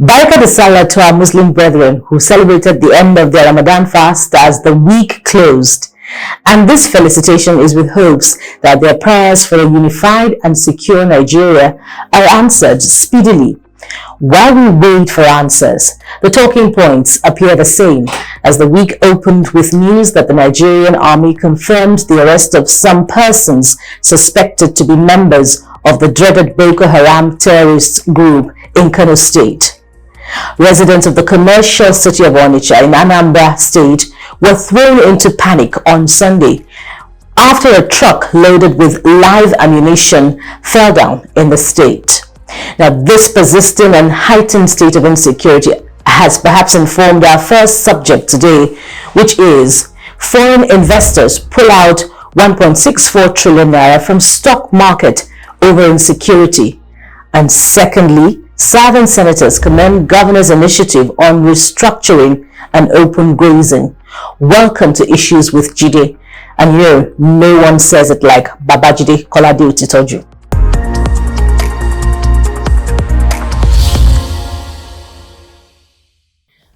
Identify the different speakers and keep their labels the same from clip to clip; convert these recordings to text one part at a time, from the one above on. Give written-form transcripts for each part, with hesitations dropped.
Speaker 1: Baraka de Salah to our Muslim brethren who celebrated the end of their Ramadan fast as the week closed. And this felicitation is with hopes that their prayers for a unified and secure Nigeria are answered speedily. While we wait for answers, the talking points appear the same as the week opened with news that the Nigerian army confirmed the arrest of some persons suspected to be members of the dreaded Boko Haram terrorist group in Kano State. Residents of the commercial city of Onitsha in Anambra State were thrown into panic on Sunday after a truck loaded with live ammunition fell down in the state. Now, this persistent and heightened state of insecurity has perhaps informed our first subject today, which is foreign investors pull out 1.64 trillion naira from stock market over insecurity. And secondly, Southern senators commend governor's initiative on restructuring and open grazing. Welcome to Issues with Jide. And here, no one says it like Babajide Kolade-Otitoju.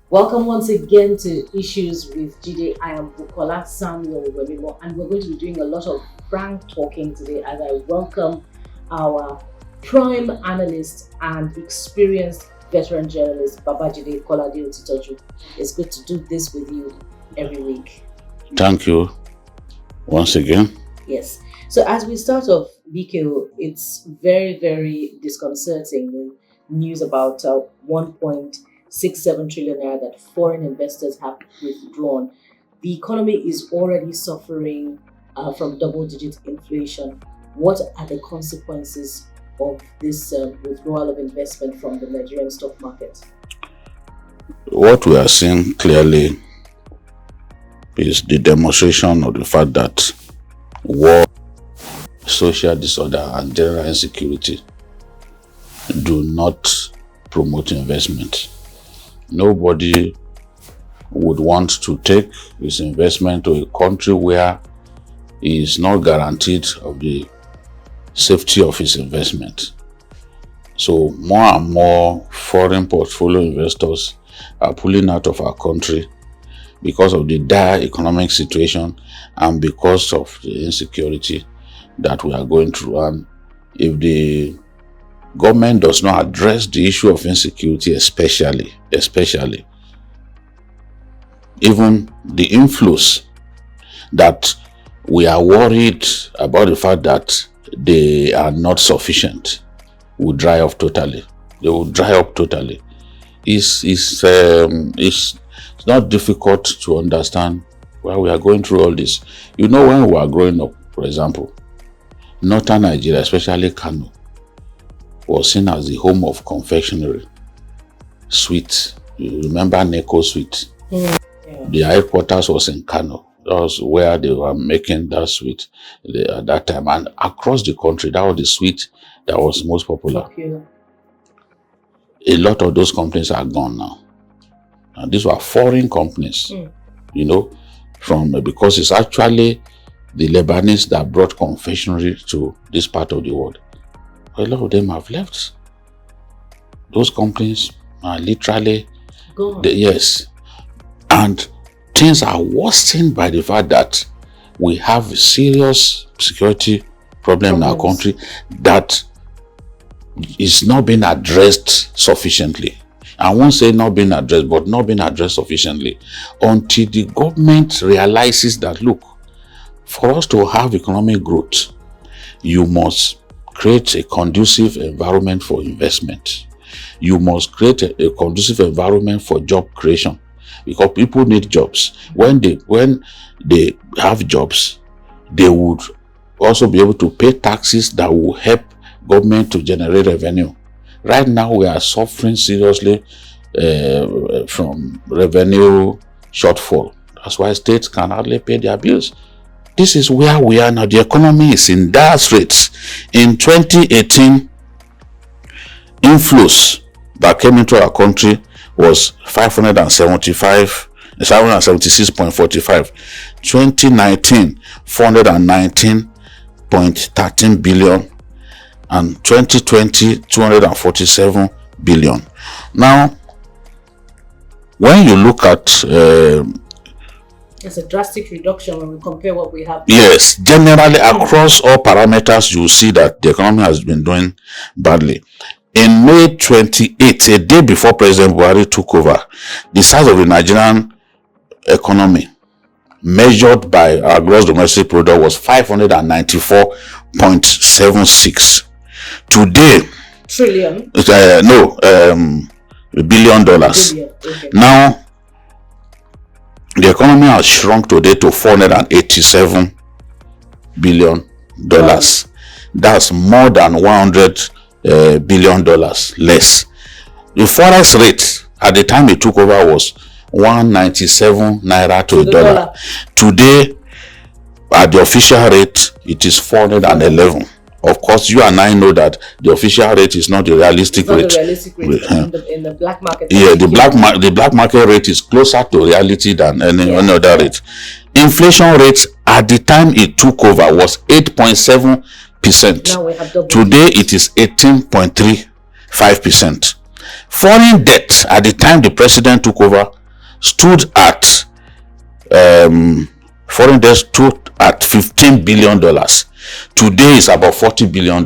Speaker 1: Welcome once again to Issues with Jide. I am Bukola Samuel Wemimo, and we're going to be doing a lot of frank talking today as I welcome our prime analyst and experienced veteran journalist, Babajide Kolade-Otitoju. It's good to do this with you every week.
Speaker 2: Thank you once again.
Speaker 1: Yes. So as we start off, BKO, it's very, very disconcerting, the news about 1.67 trillion naira that foreign investors have withdrawn. The economy is already suffering from double-digit inflation. What are the consequences of this withdrawal of investment from the Nigerian stock market?
Speaker 2: What we are seeing clearly is the demonstration of the fact that war, social disorder, and general insecurity do not promote investment. Nobody would want to take his investment to a country where he is not guaranteed of the safety of his investment. So more and more foreign portfolio investors are pulling out of our country because of the dire economic situation and because of the insecurity that we are going through. And if the government does not address the issue of insecurity, especially even the inflows that we are worried about, the fact that they are not sufficient, will dry up totally. They will dry up totally. It's not difficult to understand why we are going through all this. You know, when we were growing up, for example, northern Nigeria, especially Kano, was seen as the home of confectionery, sweet. You remember Neko Sweet? Yeah. The headquarters was in Kano. That was where they were making that sweet at that time. And across the country, that was the sweet that was most popular. A lot of those companies are gone now. And these were foreign companies, you know, because it's actually the Lebanese that brought confectionery to this part of the world. A lot of them have left. Those companies are literally gone. Yes. And things are worsened by the fact that we have a serious security problem in our country that is not being addressed sufficiently. I won't say not being addressed, but not being addressed sufficiently until the government realizes that, look, for us to have economic growth, you must create a conducive environment for investment. You must create a conducive environment for job creation, because people need jobs. When they have jobs, they would also be able to pay taxes that will help government to generate revenue. Right now, we are suffering seriously from revenue shortfall. That's why states can hardly pay their bills. This is where we are now. The economy is in dire straits. In 2018, inflows that came into our country was 776.45. 2019, 419.13 billion. And 2020, billion. Now, when you look at
Speaker 1: it's a drastic reduction when we compare what we have.
Speaker 2: Yes, generally across all parameters, you see that the economy has been doing badly. In May 28, a day before President Buhari took over, the size of the Nigerian economy, measured by our gross domestic product, was 594.76. Today,
Speaker 1: trillion?
Speaker 2: $1 billion.
Speaker 1: Okay.
Speaker 2: Now, the economy has shrunk today to $487 billion. Wow. That's more than $100 billion less. The forex rate at the time he took over was 197 naira to a dollar. Today, at the official rate, it is 411. Of course, you and I know that the official rate is not the realistic rate.
Speaker 1: The realistic rate in the black market.
Speaker 2: Yeah, the black market rate is closer to reality than any other rate. Inflation rates at the time it took over was 8.7%.
Speaker 1: Now we have double.
Speaker 2: Today it is 18.35%. Foreign debt at the time the president took over stood at foreign debt stood at $15 billion. Today is about $40 billion.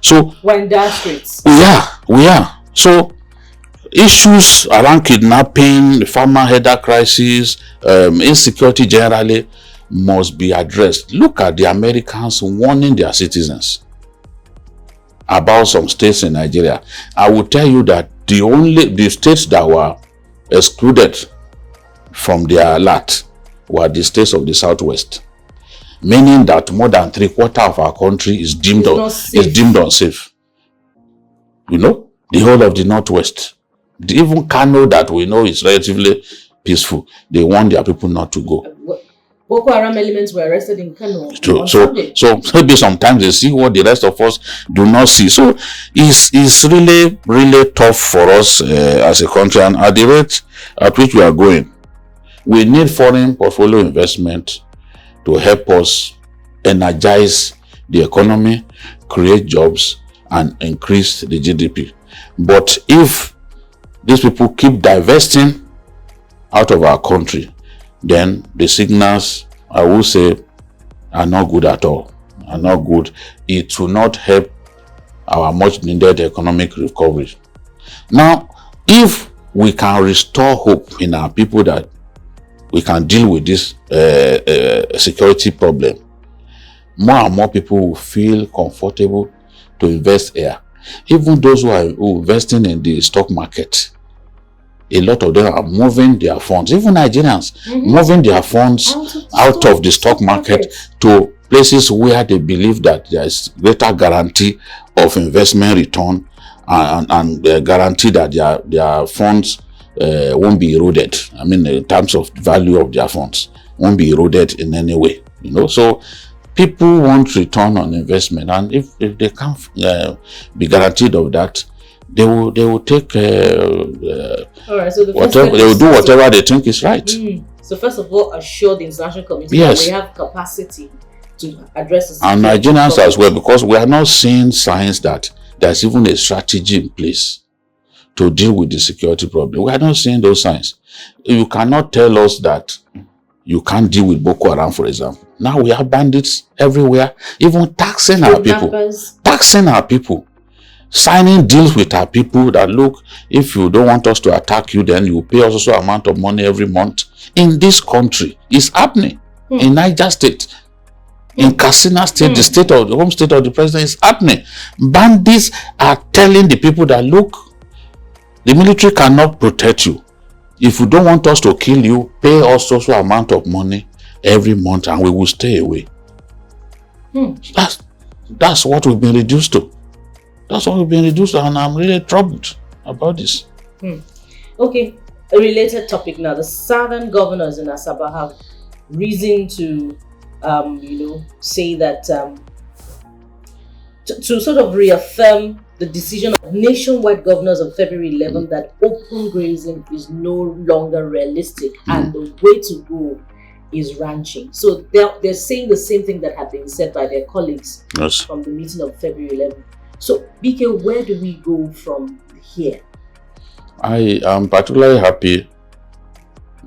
Speaker 2: So
Speaker 1: we're in dire straits.
Speaker 2: We are. So issues around kidnapping, the farmer header crisis, insecurity generally must be addressed. Look at the Americans warning their citizens about some states in Nigeria. I will tell you that the states that were excluded from their alert were the states of the Southwest. Meaning that more than 3/4 of our country is deemed unsafe. You know, the whole of the Northwest. Even Kano, that we know is relatively peaceful, they want their people not to go.
Speaker 1: Boko Haram elements were arrested in Kano.
Speaker 2: So maybe sometimes they see what the rest of us do not see. So it's really, really tough for us as a country, and at the rate at which we are going, we need foreign portfolio investment to help us energize the economy, create jobs, and increase the GDP. But if these people keep divesting out of our country, then the signals, I will say, are not good at all. Are not good. It will not help our much needed economic recovery. Now, if we can restore hope in our people that we can deal with this security problem, more and more people will feel comfortable to invest here. Even those who are investing in the stock market, a lot of them are moving their funds, even Nigerians, moving their funds out of the stock market to places where they believe that there is greater guarantee of investment return and guarantee that their funds won't be eroded. I mean, in terms of value of their funds, won't be eroded in any way. You know, so people want return on investment, and if they can't be guaranteed of that, they will take
Speaker 1: all right. So
Speaker 2: whatever they will do, whatever they think is right.
Speaker 1: So first of all, assure the international community
Speaker 2: that
Speaker 1: we have capacity to address this,
Speaker 2: and Nigerians as well, because we are not seeing signs that there's even a strategy in place to deal with the security problem. We are not seeing those signs. You cannot tell us that you can't deal with Boko Haram, for example. Now we have bandits everywhere, even taxing our people, signing deals with our people that, look, if you don't want us to attack you, then you pay us also amount of money every month. In this country, it's happening. In Niger State, in Katsina State, the home state of the president, is happening. Bandits are telling the people that, look, the military cannot protect you. If you don't want us to kill you, pay us also amount of money every month and we will stay away. That's what we've been reduced to. That's what we've been reduced to, and I'm really troubled about this.
Speaker 1: Okay, a related topic now. The southern governors in Asaba have reason to, say that to sort of reaffirm the decision of nationwide governors on February 11 that open grazing is no longer realistic and the way to go is ranching. So they're saying the same thing that had been said by their colleagues from the meeting of February 11. So BK, where do we go from here?
Speaker 2: I am particularly happy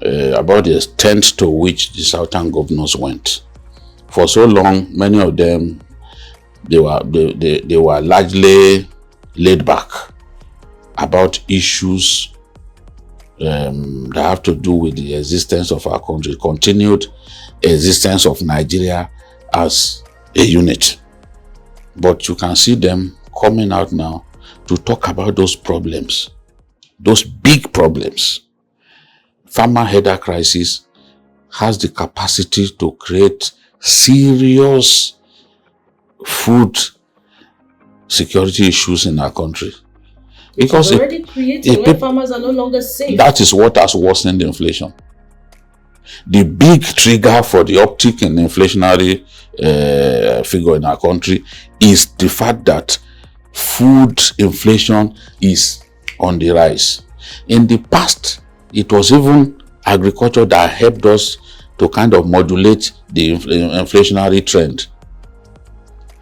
Speaker 2: about the extent to which the Southern governors went. For so long, many of them, they were largely laid back about issues that have to do with the existence of our country, continued existence of Nigeria as a unit. But you can see them coming out now to talk about those problems, those big problems. Farmer header crisis has the capacity to create serious food security issues in our country. Because
Speaker 1: it's already creating when farmers are no longer safe.
Speaker 2: That is what has worsened inflation. The big trigger for the uptick in inflationary figure in our country is the fact that food inflation is on the rise. In the past, it was even agriculture that helped us to kind of modulate the inflationary trend.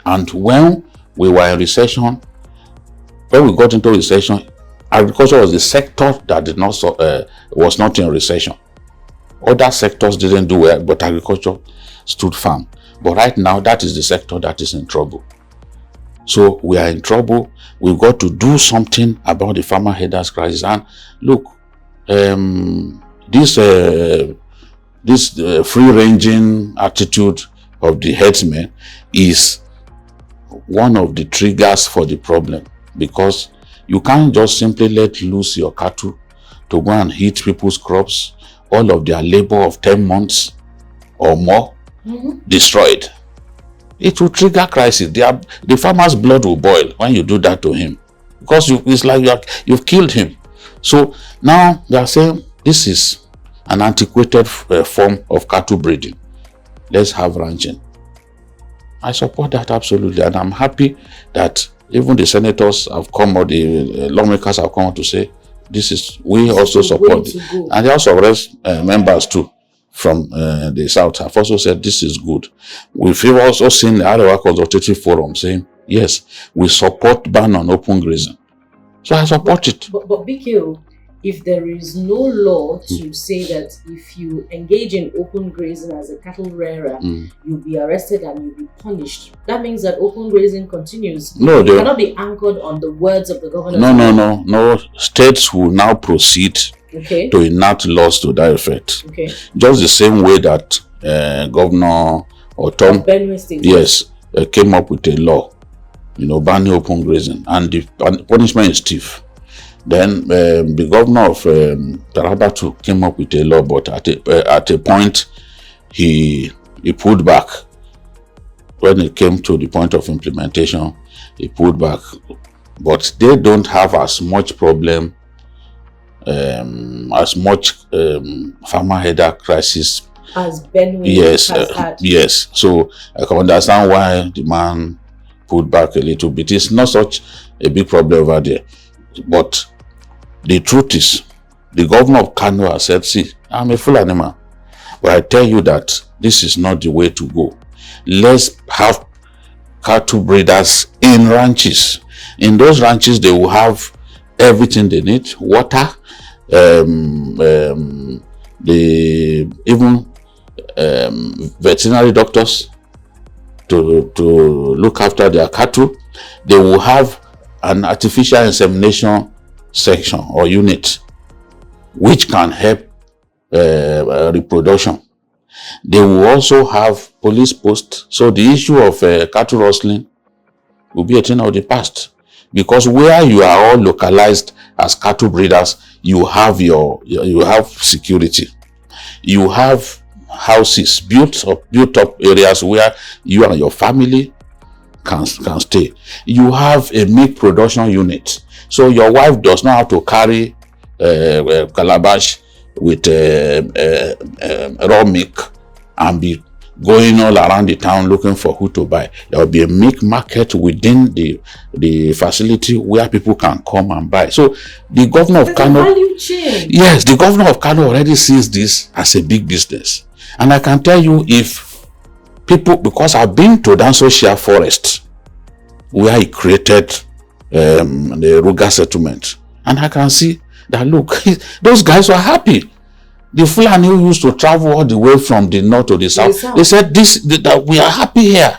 Speaker 2: And when we were in recession, when we got into recession, agriculture was the sector that did not was not in recession. Other sectors didn't do well, but agriculture stood firm. But right now, that is the sector that is in trouble. So we are in trouble. We've got to do something about the farmer headers crisis. And look, this free-ranging attitude of the headsmen is one of the triggers for the problem, because you can't just simply let loose your cattle to go and hit people's crops, all of their labor of 10 months or more destroyed. It will trigger crisis. The farmer's blood will boil when you do that to him, because it's like you've killed him. So now they are saying this is an antiquated form of cattle breeding. Let's have ranching. I support that absolutely, and I'm happy that even the senators have come, or the lawmakers have come out to say we also support it. And the House of Reps members too from the South have also said this is good. We've also seen the Arewa Consultative Forum saying, yes, we support ban on open grazing. So I support it.
Speaker 1: But BKO, if there is no law to say that if you engage in open grazing as a cattle rearer, you'll be arrested and you'll be punished, that means that open grazing continues.
Speaker 2: No,
Speaker 1: it cannot be anchored on the words of the governor.
Speaker 2: No. States will now proceed to enact laws to that effect. Just the same way that Governor Otom,
Speaker 1: Benue State,
Speaker 2: yes, came up with a law, banning open grazing, and the punishment is stiff. Then the governor of Taraba too came up with a law, but at a point he pulled back. When it came to the point of implementation, he pulled back. But they don't have as much problem, as much farmer header crisis
Speaker 1: as Benue
Speaker 2: has
Speaker 1: had.
Speaker 2: Yes. So I can understand why the man pulled back a little bit. It's not such a big problem over there. But the truth is, the governor of Kano has said, see, I'm a full animal, but I tell you that this is not the way to go. Let's have cattle breeders in ranches. In those ranches, they will have everything they need, water, even veterinary doctors to look after their cattle. They will have an artificial insemination section or unit which can help reproduction. They will also have police posts. So the issue of cattle rustling will be a thing of the past, because where you are all localized as cattle breeders, you have security. You have houses, built up areas where you and your family can stay. You have a milk production unit, so your wife does not have to carry calabash with raw milk and be going all around the town looking for who to buy. There will be a milk market within the facility where people can come and buy. So the governor of Kano, yes, the governor of Kano already sees this as a big business. And I can tell you, if people, because I've been to Danso Share Forest, where he created the Ruga settlement. And I can see that, look, those guys were happy. The Fulani who used to travel all the way from the north to the south, they said that we are happy here.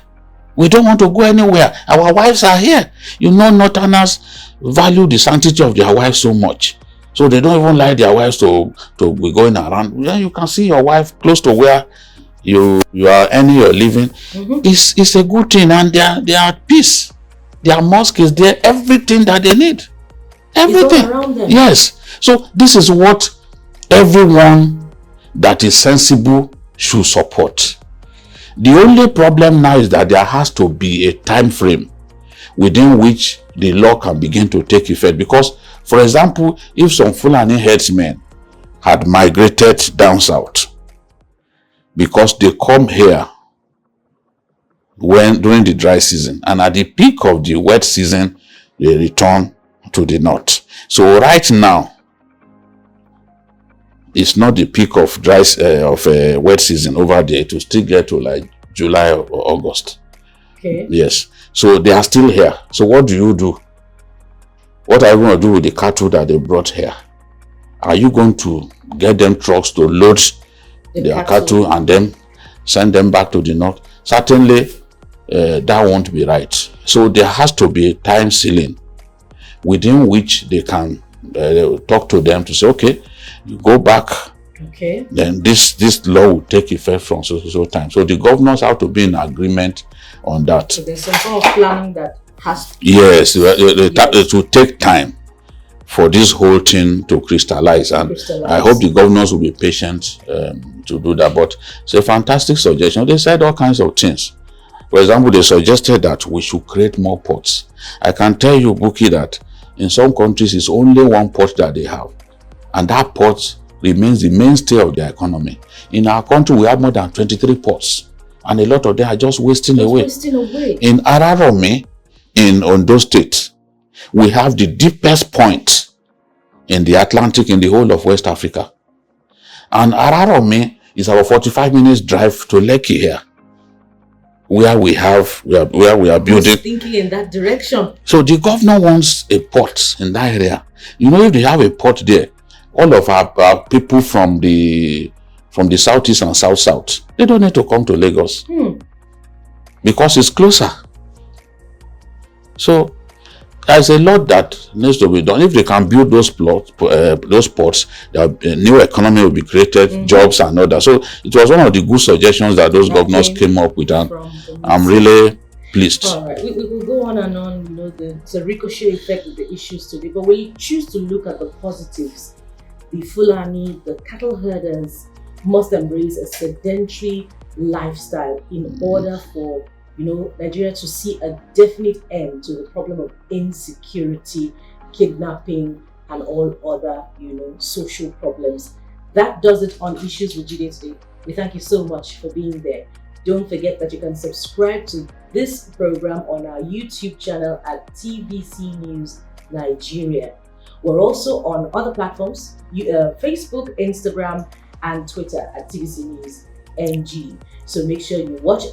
Speaker 2: We don't want to go anywhere. Our wives are here. You know, Northerners value the sanctity of their wives so much. So they don't even like their wives to be going around. Yeah, you can see your wife close to where you are earning your living. It's a good thing, and they are at peace. Their mosque is there, everything that they need. Everything.
Speaker 1: It's all around them.
Speaker 2: Yes. So this is what everyone that is sensible should support. The only problem now is that there has to be a time frame within which the law can begin to take effect. Because, for example, if some Fulani herdsmen had migrated down south because they come here during the dry season, and at the peak of the wet season they return to the north. So right now it's not the peak of wet season over there. It will still get to like July or August.
Speaker 1: Okay.
Speaker 2: Yes. So they are still here. So what do you do? What are you going to do with the cattle that they brought here? Are you going to get them trucks to load their cattle and then send them back to the north? Certainly, that won't be right. So there has to be a time ceiling within which they can talk to them to say, okay, you go back.
Speaker 1: Okay. Then
Speaker 2: this law will take effect from so time. So the governors have to be in agreement on that.
Speaker 1: So there's some sort of planning that has to.
Speaker 2: Yes, it will take time for this whole thing to crystallize, and I hope the governors will be patient to do that. But it's a fantastic suggestion. They said all kinds of things. For example, they suggested that we should create more ports. I can tell you, Buki, that in some countries it's only one port that they have, and that port remains the mainstay of their economy. In our country, we have more than 23 ports, and a lot of them are just wasting away. In Araromi, in Ondo State, we have the deepest point in the Atlantic in the whole of West Africa. And Araromi is about 45 minutes drive to Lekki here, where we are building.
Speaker 1: Thinking in that direction.
Speaker 2: So the governor wants a port in that area. You know, if they have a port there, all of our people from the southeast and south, they don't need to come to Lagos because it's closer. So there's a lot that needs to be done. If they can build those ports, a new economy will be created, jobs and all that. So it was one of the good suggestions that those governors came up with, and I'm really pleased.
Speaker 1: All right, we will go on and on. You know, it's a ricochet effect with the issues today, but we choose to look at the positives. The Fulani, the cattle herders must embrace a sedentary lifestyle in order for Nigeria to see a definite end to the problem of insecurity, kidnapping, and all other, social problems. That does it on Issues with Jide today. We thank you so much for being there. Don't forget that you can subscribe to this program on our YouTube channel at TVC News Nigeria. We're also on other platforms, Facebook, Instagram, and Twitter at TVC News NG. So make sure you watch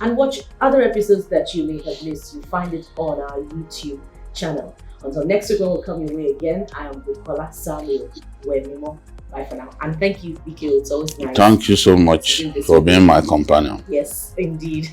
Speaker 1: other episodes that you may have missed. You find it on our YouTube channel. Until next week when we'll come your way again, I am Bukola Samuel Wenimo. Bye for now. And thank you, BK. It's always nice.
Speaker 2: Thank you so much for being my companion.
Speaker 1: Yes, indeed.